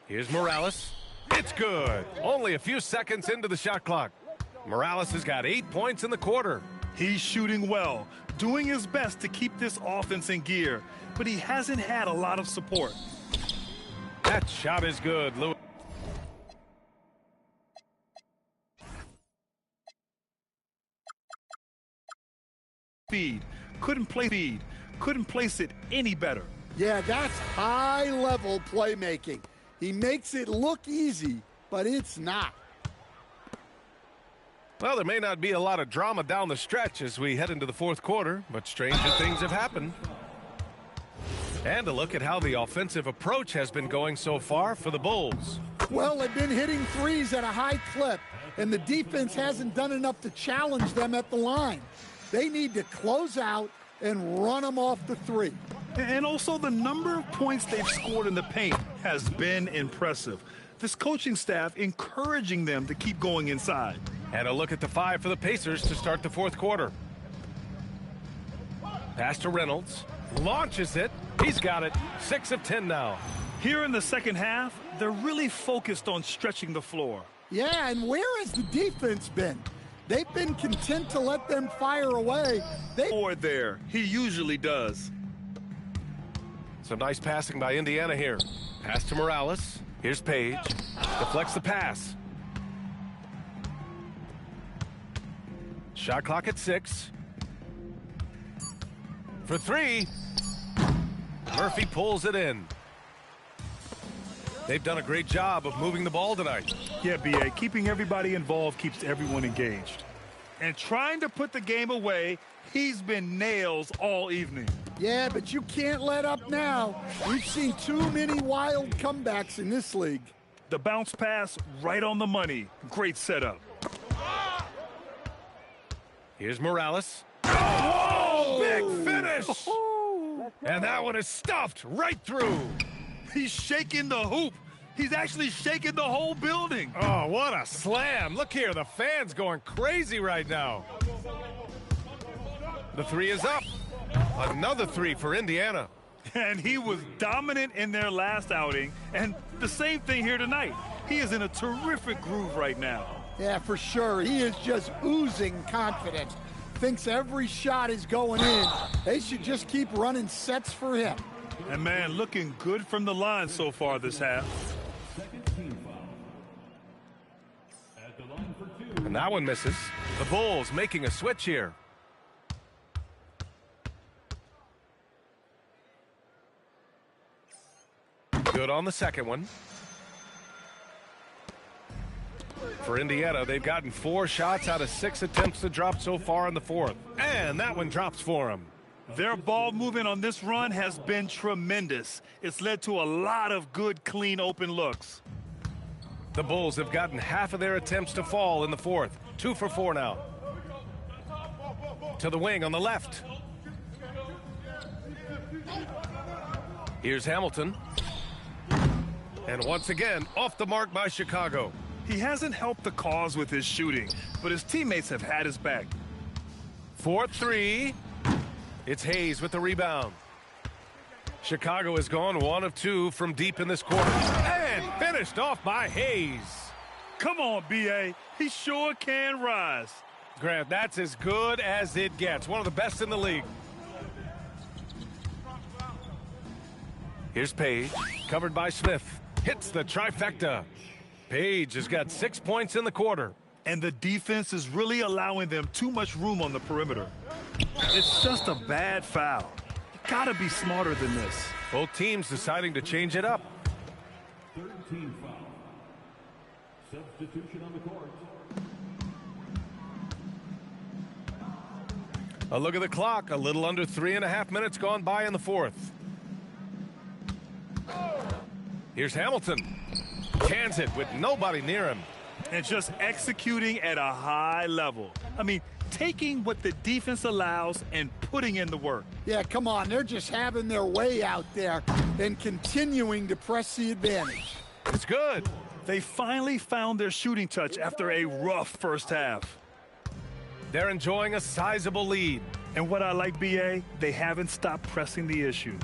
Here's Morales. It's good. Only a few seconds into the shot clock. Morales has got 8 points in the quarter. He's shooting well, doing his best to keep this offense in gear, but he hasn't had a lot of support. That shot is good, Lewis. Couldn't place it any better. Yeah, that's high-level playmaking. He makes it look easy, but it's not. Well, there may not be a lot of drama down the stretch as we head into the fourth quarter, but stranger things have happened. And a look at how the offensive approach has been going so far for the Bulls. Well, they've been hitting threes at a high clip, and the defense hasn't done enough to challenge them at the line. They need to close out and run them off the three. And also the number of points they've scored in the paint has been impressive. This coaching staff encouraging them to keep going inside. And a look at the five for the Pacers to start the fourth quarter. Pass to Reynolds. Launches it. He's got it. 6 of 10 now. Here in the second half, they're really focused on stretching the floor. Yeah, and where has the defense been? They've been content to let them fire away. Or there. He usually does. Some nice passing by Indiana here. Pass to Morales. Here's Page. Deflects the pass. Shot clock at 6. For 3. Murphy pulls it in. They've done a great job of moving the ball tonight. Yeah, B.A., keeping everybody involved keeps everyone engaged. And trying to put the game away, he's been nails all evening. Yeah, but you can't let up now. We've seen too many wild comebacks in this league. The bounce pass right on the money. Great setup. Here's Morales. Oh, big finish! And that one is stuffed right through. He's shaking the hoop. He's actually shaking the whole building. Oh, what a slam. Look here, the fans going crazy right now. The three is up. Another 3 for Indiana. And he was dominant in their last outing. And the same thing here tonight. He is in a terrific groove right now. Yeah, for sure. He is just oozing confidence. Thinks every shot is going in. They should just keep running sets for him. And, man, looking good from the line so far this half. And that one misses. The Bulls making a switch here. Good on the second one. For Indiana, they've gotten 4 shots out of 6 attempts to drop so far in the fourth. And that one drops for them. Their ball movement on this run has been tremendous. It's led to a lot of good, clean, open looks. The Bulls have gotten half of their attempts to fall in the fourth. 2 for 4 now. To the wing on the left. Here's Hamilton. And once again, off the mark by Chicago. He hasn't helped the cause with his shooting, but his teammates have had his back. 4-3. It's Hayes with the rebound. Chicago has gone 1 of 2 from deep in this quarter. And finished off by Hayes. Come on, B.A. He sure can rise. Grant, that's as good as it gets. One of the best in the league. Here's Page, covered by Smith. Hits the trifecta. Page has got 6 points in the quarter. And the defense is really allowing them too much room on the perimeter. It's just a bad foul. You gotta be smarter than this. Both teams deciding to change it up. 13 foul. Substitution on the court. A look at the clock. A little under 3.5 minutes gone by in the fourth. Here's Hamilton. Cans it with nobody near him. And just executing at a high level. I mean, taking what the defense allows and putting in the work. Yeah, come on. They're just having their way out there and continuing to press the advantage. It's good. They finally found their shooting touch after a rough first half. They're enjoying a sizable lead. And what I like, B.A., they haven't stopped pressing the issue.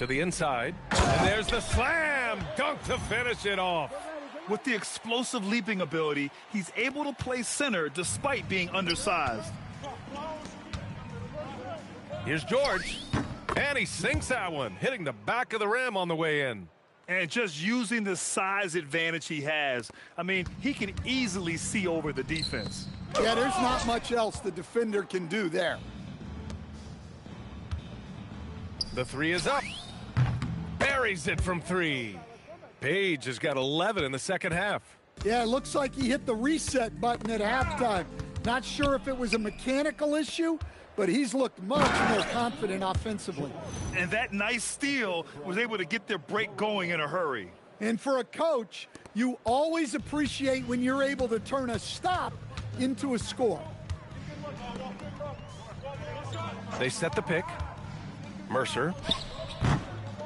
To the inside. And there's the slam dunk to finish it off. With the explosive leaping ability, he's able to play center despite being undersized. Here's George. And he sinks that one, hitting the back of the rim on the way in. And just using the size advantage he has, I mean, he can easily see over the defense. Yeah, there's not much else the defender can do there. The three is up. Buries it from three. Page has got 11 in the second half. Yeah, it looks like he hit the reset button at halftime. Not sure if it was a mechanical issue, but he's looked much more confident offensively. And that nice steal was able to get their break going in a hurry. And for a coach, you always appreciate when you're able to turn a stop into a score. They set the pick. Mercer.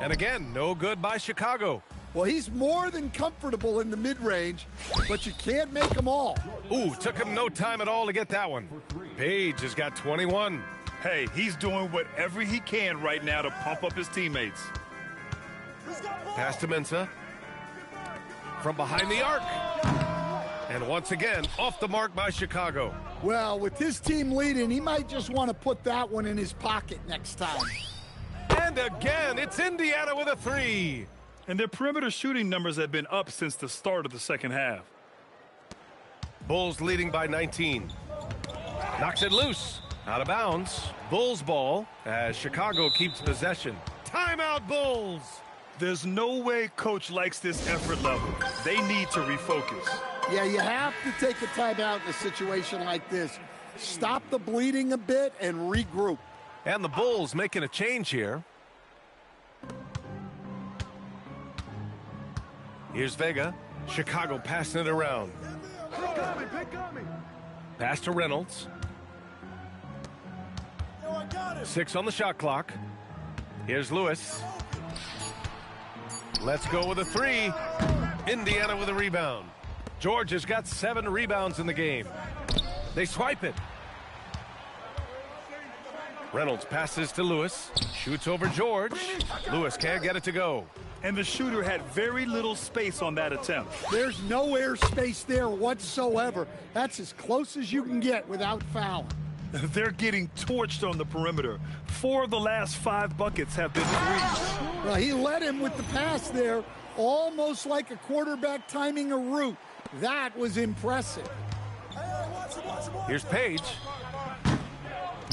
And again, no good by Chicago. Well, he's more than comfortable in the mid-range, but you can't make them all. Ooh, took him no time at all to get that one. Page has got 21. Hey, he's doing whatever he can right now to pump up his teammates. Pass to Mensah. From behind the arc. And once again, off the mark by Chicago. Well, with his team leading, he might just want to put that one in his pocket next time. And again, it's Indiana with a three. And their perimeter shooting numbers have been up since the start of the second half. Bulls leading by 19. Knocks it loose. Out of bounds. Bulls ball as Chicago keeps possession. Timeout, Bulls. There's no way coach likes this effort level. They need to refocus. Yeah, you have to take a timeout in a situation like this. Stop the bleeding a bit and regroup. And the Bulls making a change here. Here's Vega. Chicago passing it around. Pass to Reynolds. 6 on the shot clock. Here's Lewis. Let's go with a three. Indiana with a rebound. George has got 7 rebounds in the game. They swipe it. Reynolds passes to Lewis. Shoots over George. Lewis can't get it to go. And the shooter had very little space on that attempt. There's no air space there whatsoever. That's as close as you can get without fouling. They're getting torched on the perimeter. 4 of the last 5 buckets have been threes. Well, he led him with the pass there, almost like a quarterback timing a route. That was impressive. Here's Page.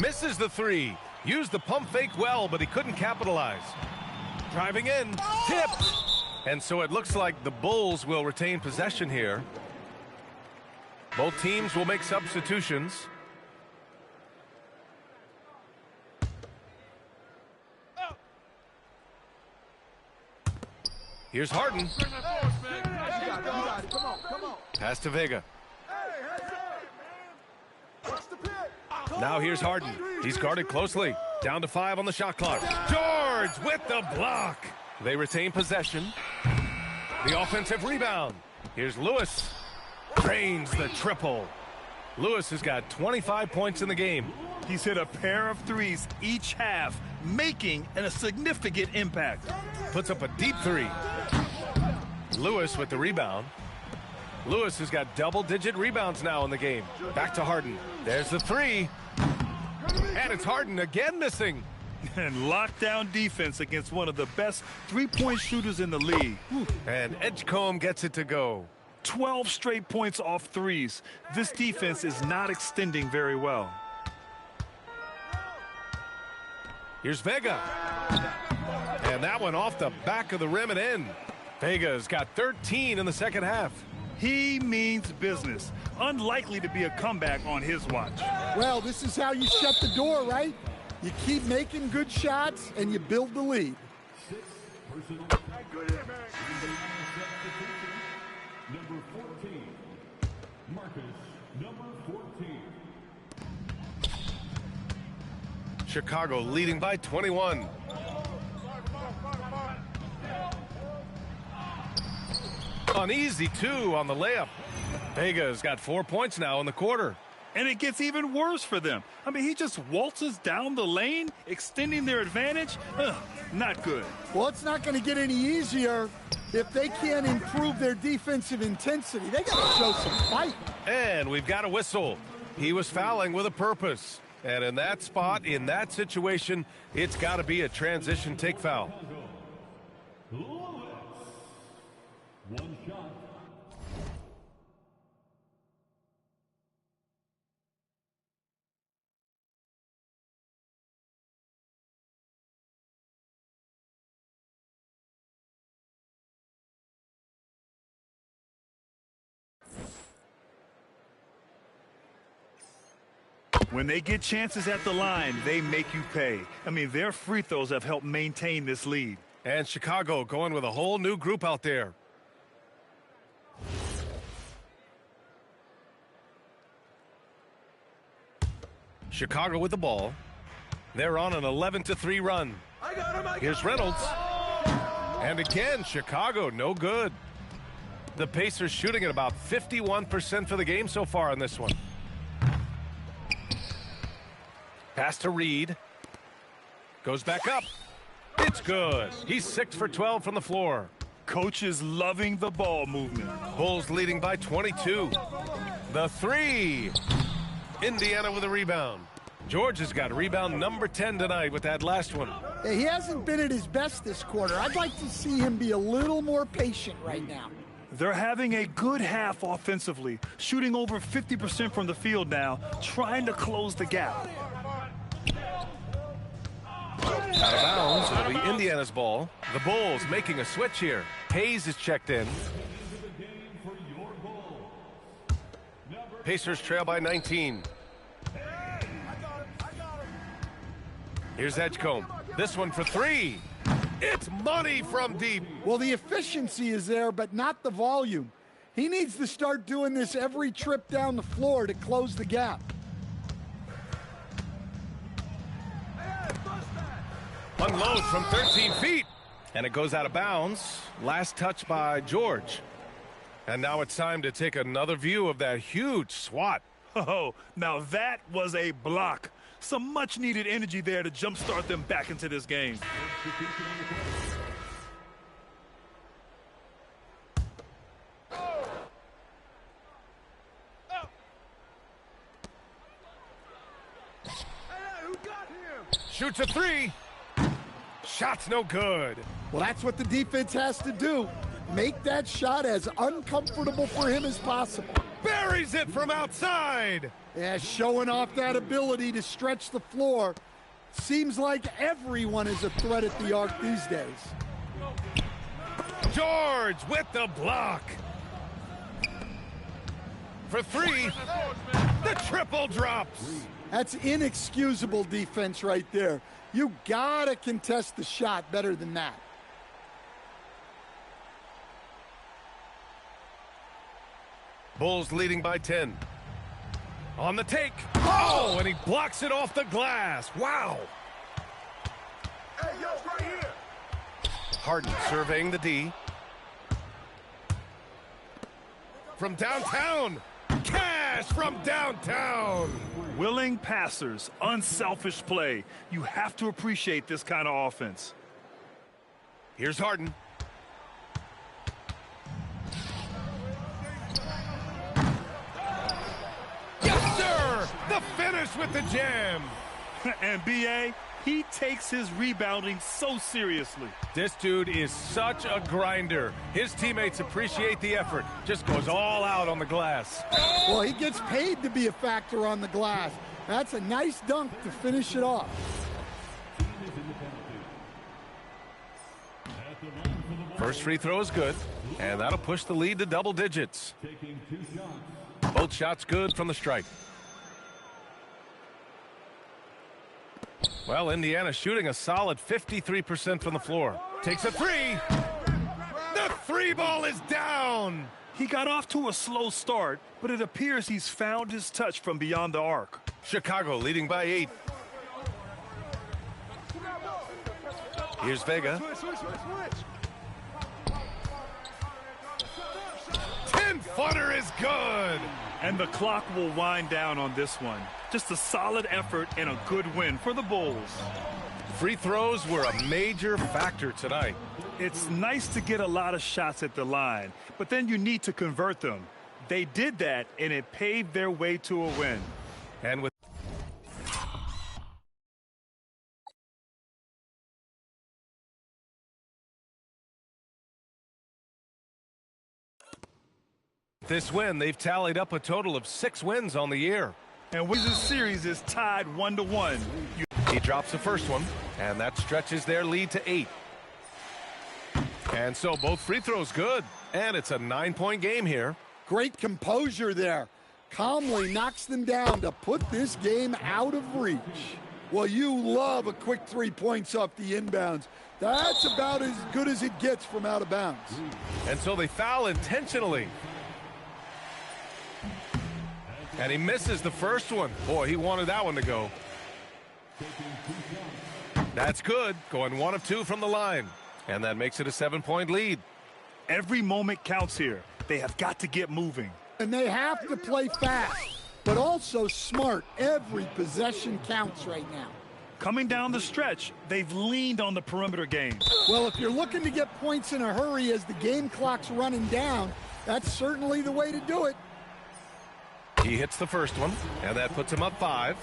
Misses the three. Used the pump fake well, but he couldn't capitalize. Driving in, tipped. And so it looks like the Bulls will retain possession here. Both teams will make substitutions. Here's Harden. Pass to Vega. Now here's Harden. He's guarded closely. Down to 5 on the shot clock. George with the block. They retain possession. The offensive rebound. Here's Lewis. Drains the triple. Lewis has got 25 points in the game. He's hit a pair of threes each half, making a significant impact. Puts up a deep three. Lewis with the rebound. Lewis has got double-digit rebounds now in the game. Back to Harden. There's the three. And it's Harden again missing. And lockdown defense against one of the best three-point shooters in the league. And Edgecombe gets it to go. 12 straight points off threes. This defense is not extending very well. Here's Vega. And that one off the back of the rim and in. Vega's got 13 in the second half. He means business. Unlikely to be a comeback on his watch. Well, this is how you shut the door, right? You keep making good shots and you build the lead. Number 14, Marcus, number 14. Chicago leading by 21. An easy 2 on the layup. Vega's got 4 points now in the quarter. And it gets even worse for them. I mean, he just waltzes down the lane, extending their advantage. Not good. Well, it's not going to get any easier if they can't improve their defensive intensity. They got to show some fight. And we've got a whistle. He was fouling with a purpose. And in that spot, in that situation, it's got to be a transition take foul. One shot. When they get chances at the line, they make you pay. I mean, their free throws have helped maintain this lead. And Chicago going with a whole new group out there. Chicago with the ball. They're on an 11-3 run. Here's Reynolds. And again, Chicago, no good. The Pacers shooting at about 51% for the game so far on this one. Pass to Reed. Goes back up. It's good. He's 6 for 12 from the floor. Coach is loving the ball movement. Bulls leading by 22. The three. Indiana with a rebound. George has got rebound number 10 tonight with that last one. He hasn't been at his best this quarter. I'd like to see him be a little more patient right now. They're having a good half offensively, shooting over 50% from the field now, trying to close the gap. Out of bounds. It'll be Indiana's ball. The Bulls making a switch here. Hayes is checked in. Pacers trail by 19. Here's Edgecombe. This one for three. It's money from deep. Well, the efficiency is there, but not the volume. He needs to start doing this every trip down the floor to close the gap. Unload from 13 feet. And it goes out of bounds. Last touch by George. And now it's time to take another view of that huge swat. Oh, now that was a block. Some much-needed energy there to jumpstart them back into this game. Shoots a three. Shot's no good. Well, that's what the defense has to do. Make that shot as uncomfortable for him as possible. Buries it from outside. Yeah, showing off that ability to stretch the floor. Seems like everyone is a threat at the arc these days. George with the block. For three. The triple drops. That's inexcusable defense right there. You gotta contest the shot better than that. Bulls leading by 10. On the take. Oh, and he blocks it off the glass. Wow. Hey, yo, right here. Harden surveying the D. From downtown. Cash from downtown. Willing passers, unselfish play. You have to appreciate this kind of offense. Here's Harden. Yes, sir! The finish with the jam. And B.A., he takes his rebounding so seriously. This dude is such a grinder. His teammates appreciate the effort. Just goes all out on the glass. Well, he gets paid to be a factor on the glass. That's a nice dunk to finish it off. First free throw is good, and that'll push the lead to double digits. Both shots good from the stripe. Well, Indiana shooting a solid 53% from the floor. Takes a three. The three ball is down. He got off to a slow start, but it appears he's found his touch from beyond the arc. Chicago leading by 8. Here's Vega. 10-footer is good. And the clock will wind down on this one. Just a solid effort and a good win for the Bulls. Free throws were a major factor tonight. It's nice to get a lot of shots at the line, but then you need to convert them. They did that, and it paved their way to a win. And with this win, they've tallied up a total of 6 wins on the year. And Wizards series is tied 1-1. He drops the first one, and that stretches their lead to 8. And so both free throws good, and it's a 9-point game here. Great composure there. Calmly knocks them down to put this game out of reach. Well, you love a quick 3 points off the inbounds. That's about as good as it gets from out of bounds. And so they foul intentionally. And he misses the first one. Boy, he wanted that one to go. That's good. Going 1 of 2 from the line. And that makes it a 7-point lead. Every moment counts here. They have got to get moving. And they have to play fast, but also smart. Every possession counts right now. Coming down the stretch, they've leaned on the perimeter game. Well, if you're looking to get points in a hurry as the game clock's running down, that's certainly the way to do it. He hits the first one, and that puts him up 5.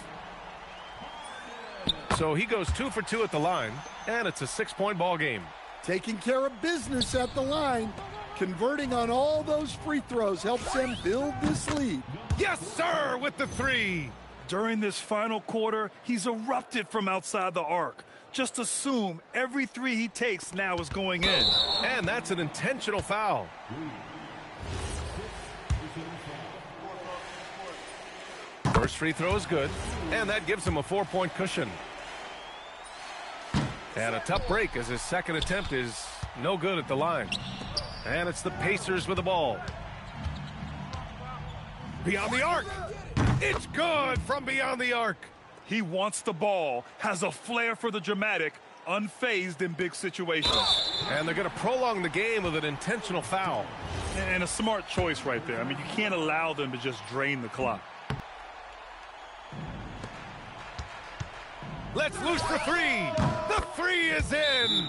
So he goes 2 for 2 at the line, and it's a 6-point ball game. Taking care of business at the line. Converting on all those free throws helps them build this lead. Yes, sir, with the 3. During this final quarter, he's erupted from outside the arc. Just assume every 3 he takes now is going in. And that's an intentional foul. First free throw is good, and that gives him a 4-point cushion. And a tough break as his second attempt is no good at the line. And it's the Pacers with the ball. Beyond the arc. It's good from beyond the arc. He wants the ball, has a flair for the dramatic, unfazed in big situations. And they're going to prolong the game with an intentional foul. And a smart choice right there. I mean, you can't allow them to just drain the clock. Let's loose the 3. The 3 is in.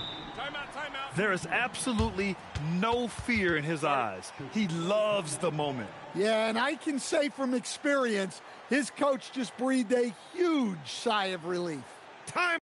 There is absolutely no fear in his eyes. He loves the moment. Yeah, and I can say from experience, his coach just breathed a huge sigh of relief. Time.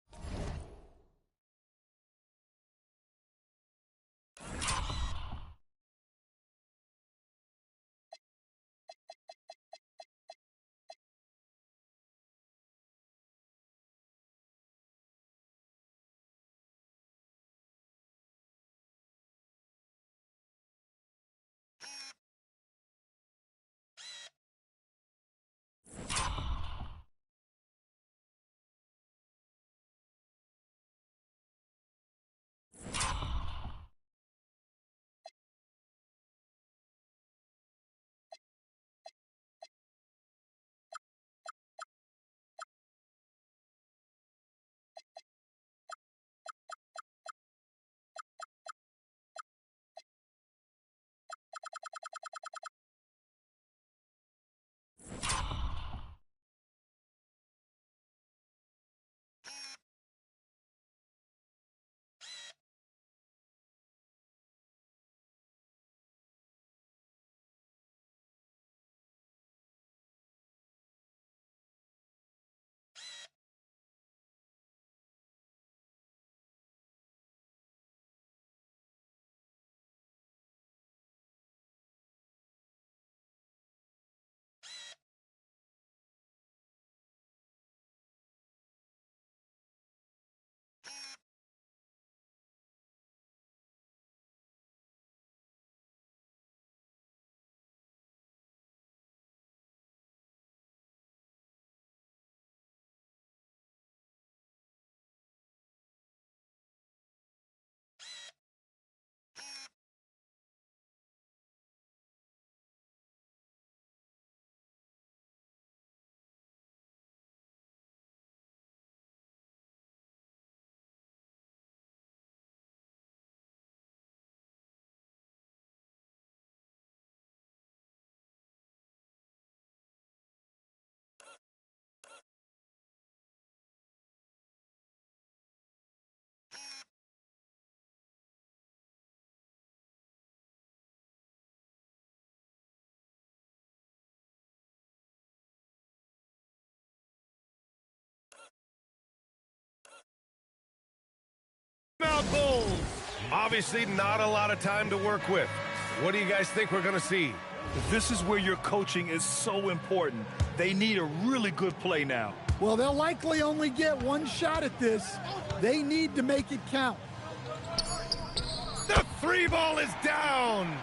Timeout, Bulls. Obviously not a lot of time to work with. What do you guys think we're going to see? This is where your coaching is so important. They need a really good play now. Well, they'll likely only get one shot at this. They need to make it count. The three ball is down.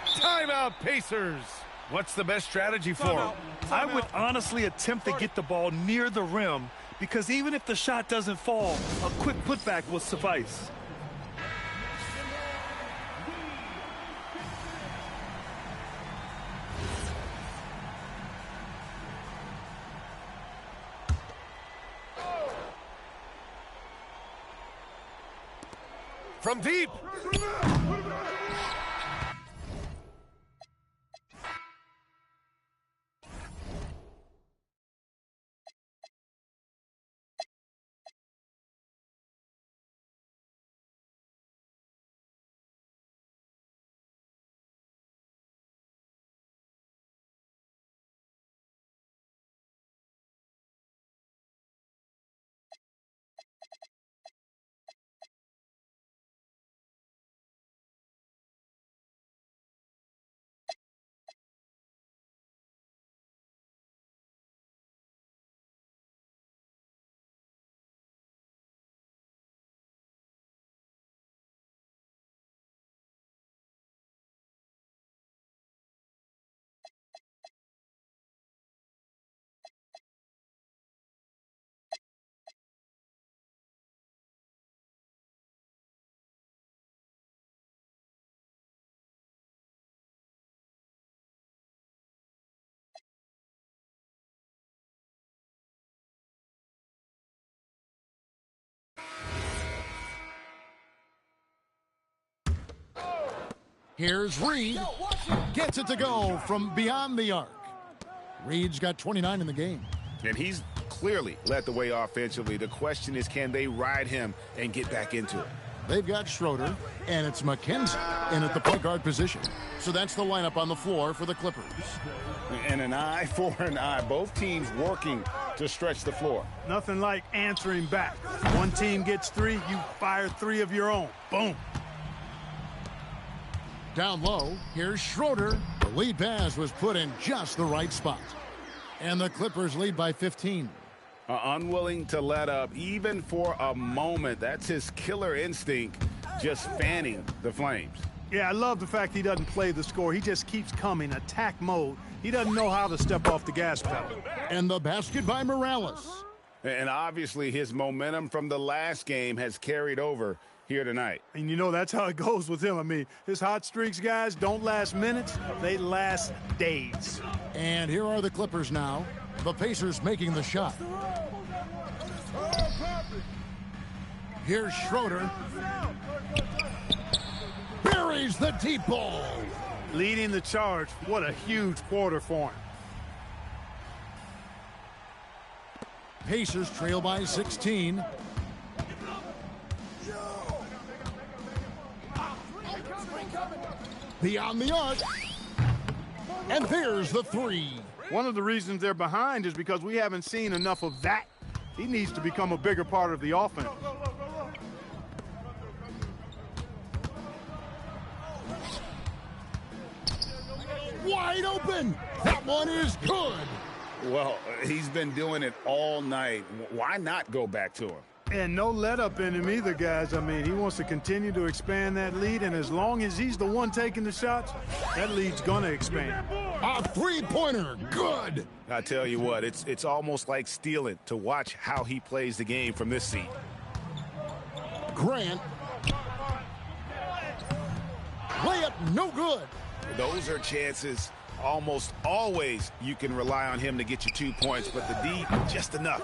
Timeout, Pacers. What's the best strategy for them? I would honestly attempt to get the ball near the rim because even if the shot doesn't fall, a quick putback will suffice. From deep. Here's Reed. Gets it to go from beyond the arc. Reed's got 29 in the game. And he's clearly led the way offensively. The question is, can they ride him and get back into it? They've got Schroeder, and it's McKenzie in at the point guard position. So that's the lineup on the floor for the Clippers. And an eye for an eye. Both teams working to stretch the floor. Nothing like answering back. One team gets three, you fire three of your own. Boom. Down low, here's Schroeder. The lead pass was put in just the right spot. And the Clippers lead by 15. Unwilling to let up even for a moment. That's his killer instinct, just fanning the flames. Yeah, I love the fact he doesn't play the score. He just keeps coming, attack mode. He doesn't know how to step off the gas pedal. And the basket by Morales. And obviously his momentum from the last game has carried over here tonight. And you know that's how it goes with him. I mean, his hot streaks, guys, don't last minutes. They last days. And here are the Clippers now. The Pacers making the shot. Here's Schroeder. Buries the deep ball. Leading the charge. What a huge quarter for him. Pacers trail by 16. Beyond the arc. And there's the three. One of the reasons they're behind is because we haven't seen enough of that. He needs to become a bigger part of the offense. Wide open. That one is good. Well, he's been doing it all night. Why not go back to him? And no let up in him either, guys. I mean, he wants to continue to expand that lead, and as long as he's the one taking the shots, that lead's going to expand. A three-pointer. Good. I tell you what, it's almost like stealing to watch how he plays the game from this seat. Grant. Layup no good. Those are chances almost always you can rely on him to get you 2 points, but the D just enough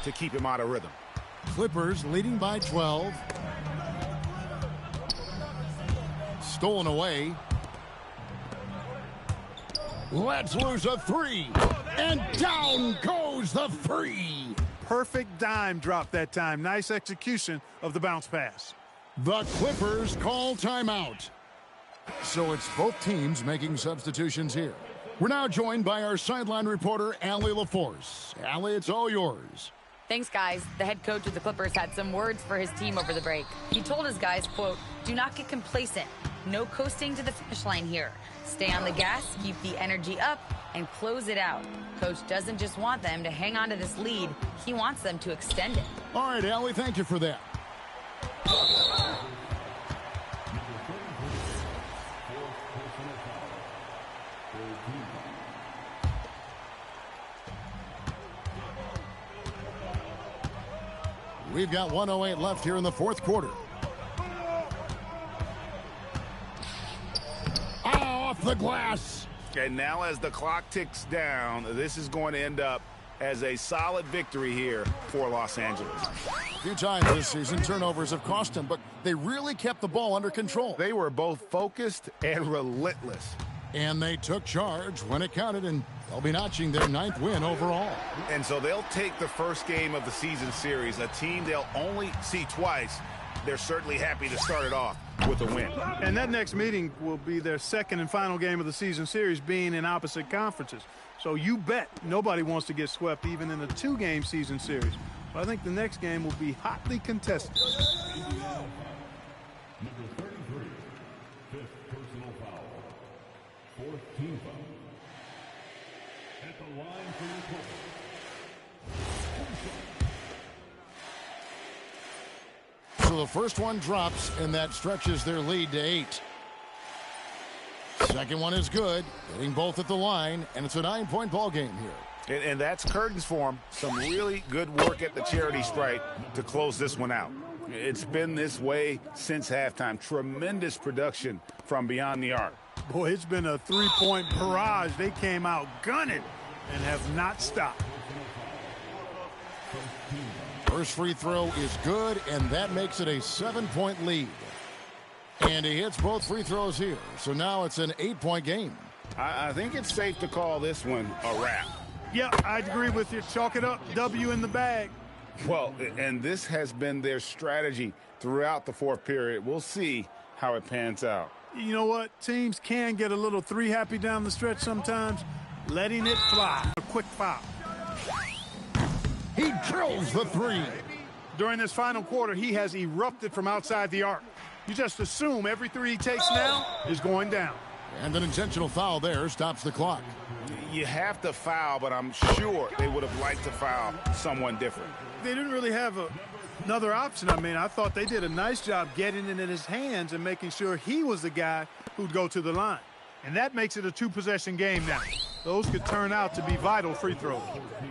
to keep him out of rhythm. Clippers leading by 12. Stolen away. Let's lose a three. And down goes the three. Perfect dime drop that time. Nice execution of the bounce pass. The Clippers call timeout. So it's both teams making substitutions here. We're now joined by our sideline reporter, Allie LaForce. Allie, it's all yours. Thanks, guys. The head coach of the Clippers had some words for his team over the break. He told his guys, quote, "Do not get complacent. No coasting to the finish line here. Stay on the gas, keep the energy up, and close it out." Coach doesn't just want them to hang on to this lead. He wants them to extend it. All right, Allie, thank you for that. We've got 1:08 left here in the fourth quarter. Off the glass. And now as the clock ticks down, this is going to end up as a solid victory here for Los Angeles. A few times this season, turnovers have cost them, but they really kept the ball under control. They were both focused and relentless. And they took charge when it counted, and they'll be notching their 9th win overall. And so they'll take the first game of the season series, a team they'll only see twice. They're certainly happy to start it off with a win. And that next meeting will be their second and final game of the season series, being in opposite conferences. So you bet nobody wants to get swept even in a 2-game season series. So I think the next game will be hotly contested. Number 33, fifth personal foul. Fourth team foul. At the line for the Clippers. So the first one drops, and that stretches their lead to 8. Second one is good, hitting both at the line, and it's a 9-point ball game here. And that's curtains for them. Some really good work at the charity stripe to close this one out. It's been this way since halftime. Tremendous production from beyond the arc. Boy, it's been a 3-point barrage. They came out gunning and have not stopped. First free throw is good, and that makes it a 7-point lead. And he hits both free throws here. So now it's an 8-point game. I think it's safe to call this one a wrap. Yeah, I'd agree with you. Chalk it up. W in the bag. Well, and this has been their strategy throughout the fourth period. We'll see how it pans out. You know what? Teams can get a little 3-happy down the stretch sometimes. Letting it fly. A quick foul. He drills the 3. During this final quarter, he has erupted from outside the arc. You just assume every 3 he takes now is going down. And an intentional foul there stops the clock. You have to foul, but I'm sure they would have liked to foul someone different. They didn't really have another option. I mean, I thought they did a nice job getting it in his hands and making sure he was the guy who'd go to the line. And that makes it a 2-possession game now. Those could turn out to be vital free throws.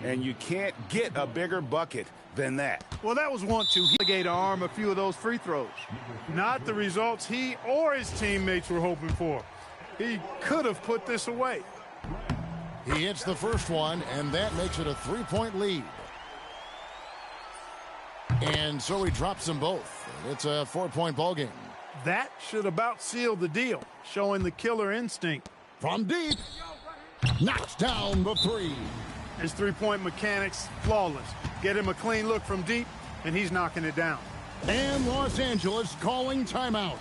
And you can't get a bigger bucket than that. Well, that was 1-2. He gave to arm a few of those free throws. Not the results he or his teammates were hoping for. He could have put this away. He hits the first one, and that makes it a 3-point lead. And so he drops them both. It's a 4-point ball game. That should about seal the deal, showing the killer instinct. From deep, knocks down the 3. His 3-point mechanics, flawless. Get him a clean look from deep, and he's knocking it down. And Los Angeles calling timeout.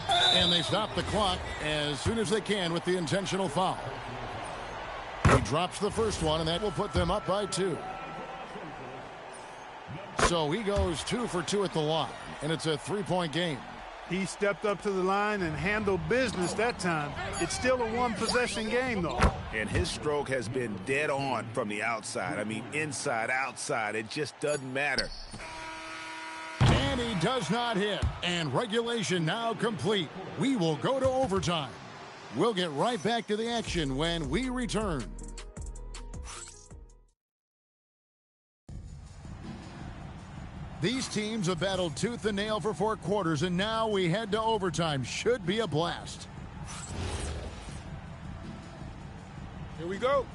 And they stop the clock as soon as they can with the intentional foul. He drops the first one, and that will put them up by 2. So he goes 2 for 2 at the line, and it's a 3-point game. He stepped up to the line and handled business that time. It's still a 1-possession game, though. And his stroke has been dead on from the outside. I mean, inside, outside, it just doesn't matter. And he does not hit. And regulation now complete. We will go to overtime. We'll get right back to the action when we return. These teams have battled tooth and nail for 4 quarters, and now we head to overtime. Should be a blast. Here we go.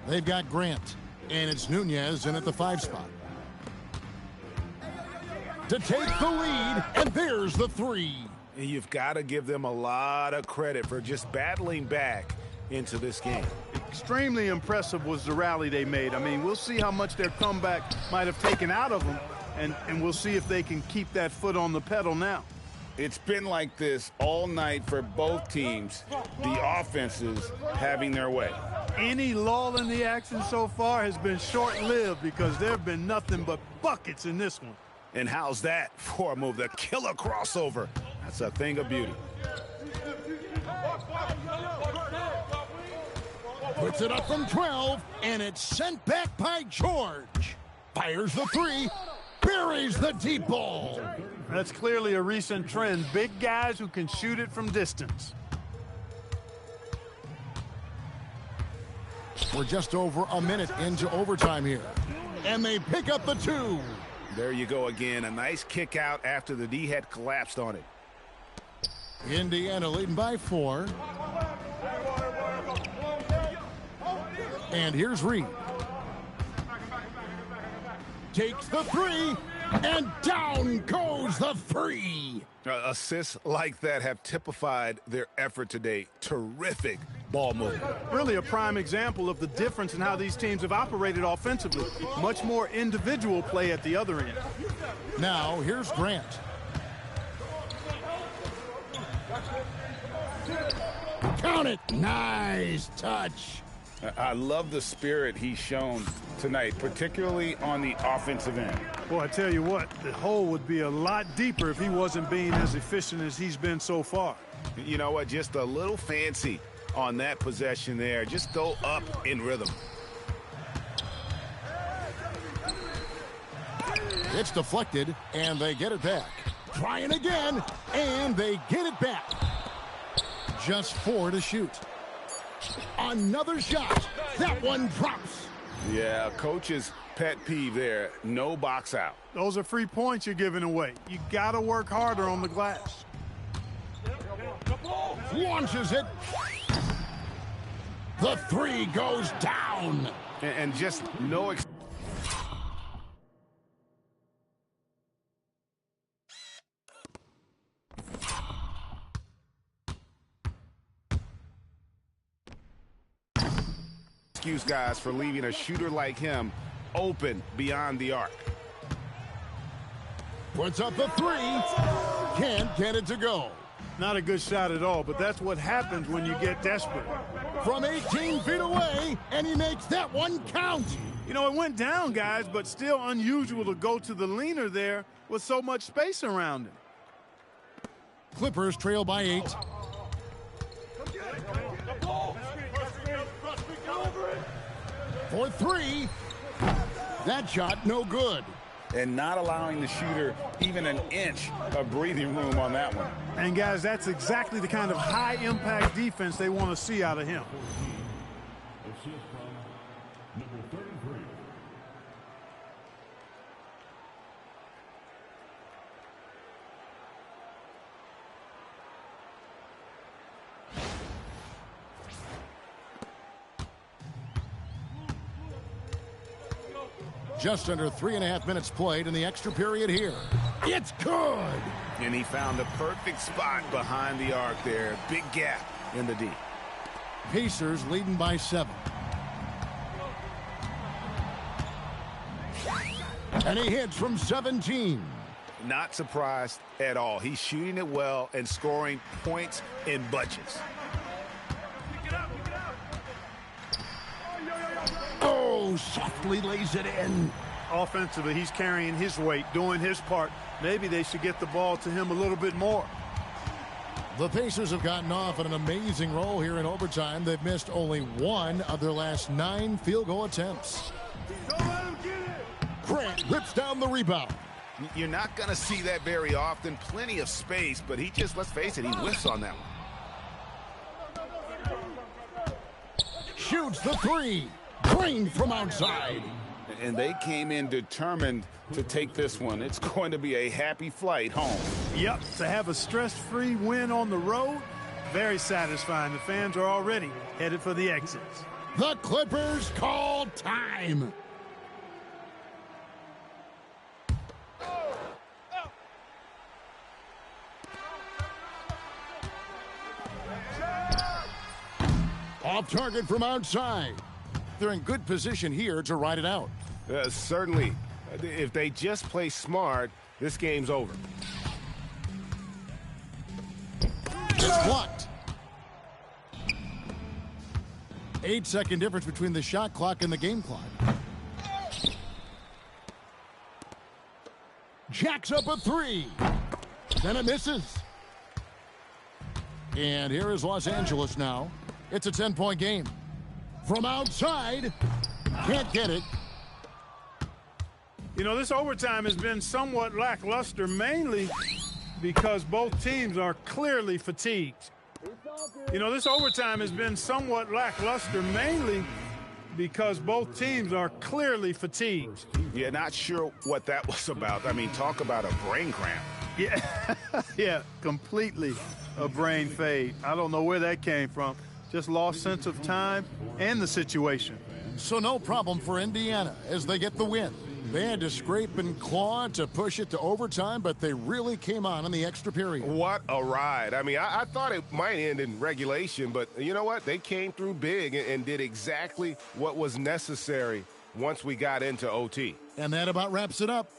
They've got Grant, and it's Nunez in at the 5 spot. To take the lead, and there's the 3. And you've got to give them a lot of credit for just battling back into this game. Extremely impressive was the rally they made. I mean, we'll see how much their comeback might have taken out of them, and we'll see if they can keep that foot on the pedal now. It's been like this all night for both teams, the offenses having their way. Any lull in the action so far has been short-lived because there have been nothing but buckets in this one. And how's that for a move? The killer crossover. That's a thing of beauty. Puts it up from 12, and it's sent back by George. Fires the three, buries the deep ball. That's clearly a recent trend. Big guys who can shoot it from distance. We're just over a minute into overtime here. And they pick up the 2. There you go again. A nice kick out after the D had collapsed on it. Indiana leading by 4. And here's Reed. Takes the 3, and down goes the 3. Assists like that have typified their effort today. Terrific ball movement. Really a prime example of the difference in how these teams have operated offensively. Much more individual play at the other end. Now, here's Grant. Count it. Nice touch. I love the spirit he's shown tonight, particularly on the offensive end. Well, I tell you what, the hole would be a lot deeper if he wasn't being as efficient as he's been so far. You know what? Just a little fancy on that possession there. Just go up in rhythm. It's deflected, and they get it back. Trying again, and they get it back. Just 4 to shoot. Another shot. That one drops. Yeah, coach's pet peeve there. No box out. Those are free points you're giving away. You got to work harder on the glass. Launches it. The 3 goes down. And just no... excuse guys for leaving a shooter like him open beyond the arc. Puts up the 3. Can't get it to go. Not a good shot at all, but that's what happens when you get desperate. From 18 feet away, and he makes that one count. You know, it went down, guys, but still unusual to go to the leaner there with so much space around him. Clippers trail by 8. For 3. That shot no good. And not allowing the shooter even an inch of breathing room on that one. And guys, that's exactly the kind of high-impact defense they want to see out of him. Assist from number 33. Just under 3.5 minutes played in the extra period here. It's good. And he found the perfect spot behind the arc there. Big gap in the D. Pacers leading by 7. And he hits from 17. Not surprised at all. He's shooting it well and scoring points in bunches. Oh, softly lays it in. Offensively, he's carrying his weight, doing his part. Maybe they should get the ball to him a little bit more. The Pacers have gotten off on an amazing roll here in overtime. They've missed only 1 of their last 9 field goal attempts. Grant rips down the rebound. You're not going to see that very often. Plenty of space, but he just, let's face it, he whiffs on that one. Shoots the 3. Green from outside. And they came in determined to take this one. It's going to be a happy flight home. Yep, to have a stress-free win on the road, very satisfying. The fans are already headed for the exits. The Clippers call time. Off target from outside. They're in good position here to ride it out. Certainly. If they just play smart, this game's over. It's blocked. 8-second difference between the shot clock and the game clock. Jacks up a three. Then it misses. And here is Los Angeles now. It's a 10-point game. From outside, can't get it. You know, this overtime has been somewhat lackluster, mainly because both teams are clearly fatigued. You know, this overtime has been somewhat lackluster, mainly because both teams are clearly fatigued. Yeah, not sure what that was about. I mean, talk about a brain cramp. Yeah, yeah, completely a brain fade. I don't know where that came from. Just lost sense of time and the situation. So no problem for Indiana as they get the win. They had to scrape and claw to push it to overtime, but they really came on in the extra period. What a ride. I mean, I thought it might end in regulation, but you know what? They came through big and did exactly what was necessary once we got into OT. And that about wraps it up.